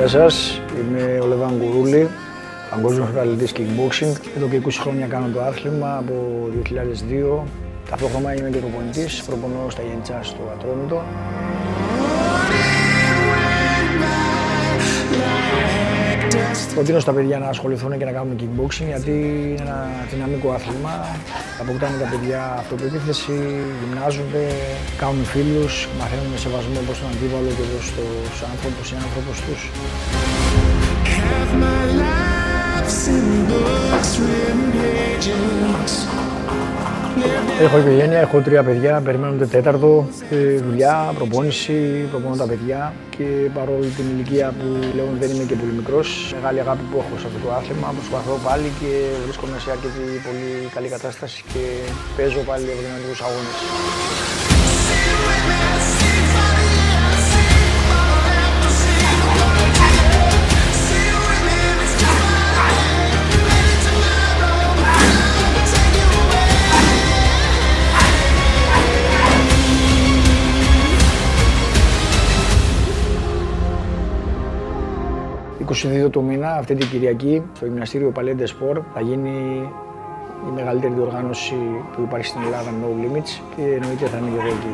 Γεια σας, είμαι ο Λεβάν Γουρούλη, παγκόσμιος πρωταθλητής kickboxing. Εδώ και 20 χρόνια κάνω το άθλημα από 2002. Ταυτόχρονα είμαι και προπονητής, προπονώ στα Γεντσά στο Ατρόμητο. Προτείνω στα παιδιά να ασχοληθούν και να κάνουν kickboxing γιατί είναι ένα δυναμικό άθλημα. Αποκτάνε τα παιδιά αυτοπεποίθηση, γυμνάζονται, κάνουν φίλους, μαθαίνουν με σεβασμό προς τον αντίπαλο και προς τους άνθρωπους, συνάνθρωπους τους. Έχω οικογένεια, έχω 3 παιδιά, περιμένουν το 4ο, δουλειά, προπόνηση, προπονώ τα παιδιά και παρόλο την ηλικία που πλέον δεν είμαι και πολύ μικρός, μεγάλη αγάπη που έχω σε αυτό το άθλημα, προσπαθώ πάλι και βρίσκομαι σε αρκετή πολύ καλή κατάσταση και παίζω πάλι ευρωδυναμικούς αγώνες. ...22 του μήνα, αυτή την Κυριακή, στο γυμναστήριο Παλέντε Σπορ, θα γίνει η μεγαλύτερη διοργάνωση που υπάρχει στην Ελλάδα, No Limits, και εννοείται θα είμαι και εγώ εκεί.